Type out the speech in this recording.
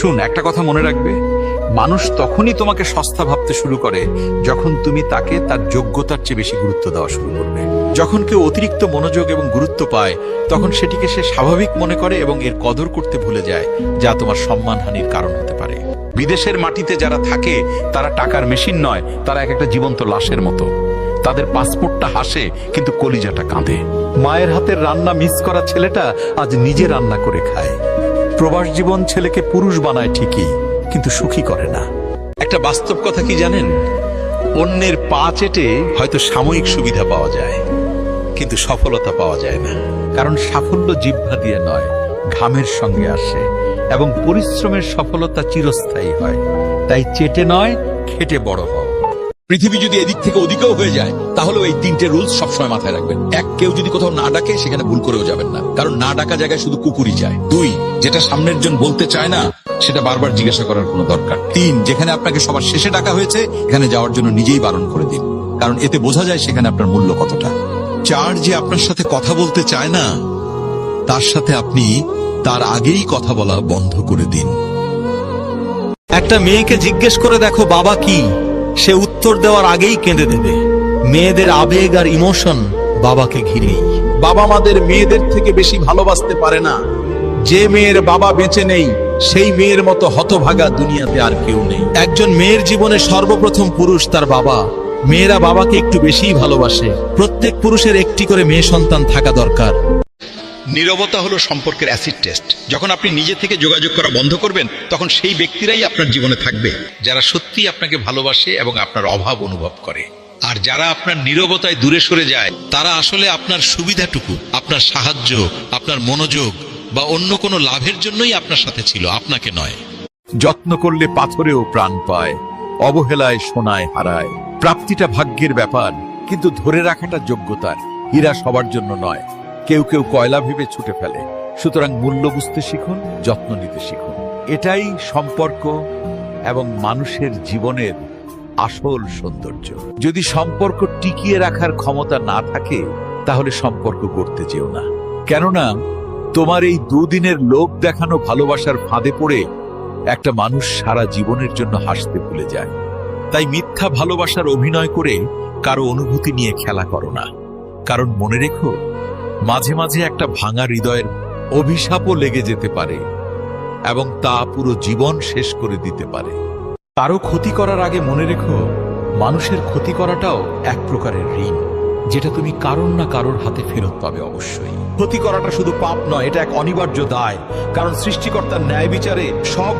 শুন, একটা কথা মনে রাখবে, মানুষ তখনই তোমাকে সস্তা ভাবতে শুরু করে যখন তুমি তাকে তার যোগ্যতার চেয়ে বেশি গুরুত্ব দেওয়া শুরু করবে। যখন কেউ অতিরিক্ত মনোযোগ এবং গুরুত্ব পায়, তখন সেটিকে সে স্বাভাবিক মনে করে এবং এর কদর করতে ভুলে যায়, যা তোমার সম্মানহানির কারণ হতে পারে। বিদেশের মাটিতে যারা থাকে তারা টাকার মেশিন নয়, তারা এক একটা জীবন্ত লাশের মতো। তাদের পাসপোর্টটা হাসে কিন্তু কলিজাটা কাঁদে। মায়ের হাতের রান্না মিস করা ছেলেটা আজ নিজে রান্না করে খায়। প্রবাস জীবন ছেলেকে পুরুষ বানায় ঠিকই, কিন্তু সুখী করে না। একটা বাস্তব কথা কি জানেন? অন্যের পা চেটে হয়তো সাময়িক সুবিধা পাওয়া যায়, কিন্তু সফলতা পাওয়া যায় না। কারণ সাফল্য জিহ্বা দিয়ে নয়, ঘামের সঙ্গে আসে, এবং পরিশ্রমের সফলতা চিরস্থায়ী হয়। তাই চেটে নয়, খেটে বড় হও। পৃথিবী যদি এদিক থেকে ওদিকেও হয়ে যায়, তাহলেও এই তিনটে রুলস সবসময় মাথায় রাখবেন। এক, কেউ যদি কোথাও না ডাকে সেখানে ভুল করেও যাবেন না, কারণ না ডাকা জায়গায় শুধু কুকুরই যায়। দুই, যেটা সামনের জন বলতে চায় না সেটা বারবার জিজ্ঞাসা করার কোনো দরকার। তিন, যেখানে আপনাকে সবার শেষে ডাকা হয়েছে এখানে যাওয়ার জন্য নিজেই বারণ করে দিন, কারণ এতে বোঝা যায় সেখানে আপনার মূল্য কতটা। চার, যে আপনার সাথে কথা বলতে চায় না তার সাথে আপনি তার আগেই কথা বলা বন্ধ করে দিন। একটা মেয়েকে জিজ্ঞেস করে দেখো বাবা কি, সে উত্তর দেওয়ার আগেই কেঁদে দেবে। মেয়েদের আবেগ আর ইমোশন বাবাকে ঘিরেই। বাবা মাদের মেয়েদের থেকে বেশি ভালোবাসতে পারে না। যে মেয়ের বাবা বেঁচে নেই সেই মেয়ের মতো হতভাগা দুনিয়াতে আর কেউ নেই। একজন মেয়ের জীবনে সর্বপ্রথম পুরুষ তার বাবা। মেয়েরা বাবাকে একটু বেশিই ভালোবাসে। প্রত্যেক পুরুষের একটি করে মেয়ে সন্তান থাকা দরকার। নীরবতা হলো সম্পর্কের অ্যাসিড টেস্ট। যখন আপনি নিজে থেকে যোগাযোগ করা বন্ধ করবেন, তখন সেই ব্যক্তিরাই আপনার জীবনে থাকবে যারা সত্যি আপনাকে ভালোবাসে এবং আপনার অভাব অনুভব করে। আর যারা আপনার নীরবতায় দূরে সরে যায়, তারা আসলে আপনার সুবিধাটুকু, আপনার সাহায্য, আপনার মনোযোগ বা অন্য কোনো লাভের জন্যই আপনার সাথে ছিল, আপনাকে নয়। যত্ন করলে পাথরেও প্রাণ পায়, অবহেলায় সোনায় হারায়। প্রাপ্তিটা ভাগ্যের ব্যাপার, কিন্তু ধরে রাখাটা যোগ্যতার। হীরা সবার জন্য নয়, কেউ কেউ কয়লা ভেবে ছুটে ফেলে। সুতরাং মূল্য বুঝতে শিখুন, যত্ন নিতে শিখুন। এটাই সম্পর্ক এবং মানুষের জীবনের আসল সৌন্দর্য। যদি সম্পর্ক টিকিয়ে রাখার ক্ষমতা না থাকে, তাহলে সম্পর্ক করতে যেও না। কেননা তোমার এই দুদিনের লোভ দেখানো ভালোবাসার ফাঁদে পড়ে একটা মানুষ সারা জীবনের জন্য হাসতে ভুলে যায়। তাই মিথ্যা ভালোবাসার অভিনয় করে কারো অনুভূতি নিয়ে খেলা করো না। কারণ মনে রেখো, মাঝে মাঝে একটা ভাঙা হৃদয়ের অভিশাপও লেগে যেতে পারে এবং তা পুরো জীবন শেষ করে দিতে পারে। কারো ক্ষতি করার আগে মনে রেখো, মানুষের ক্ষতি করাটাও এক প্রকারের ঋণ, যেটা তুমি কারোর না কারোর হাতে ফেরত পাবে অবশ্যই। ক্ষতি করাটা শুধু পাপ নয়, এটা এক অনিবার্য দায়। কারণ সৃষ্টিকর্তার ন্যায় বিচারে সব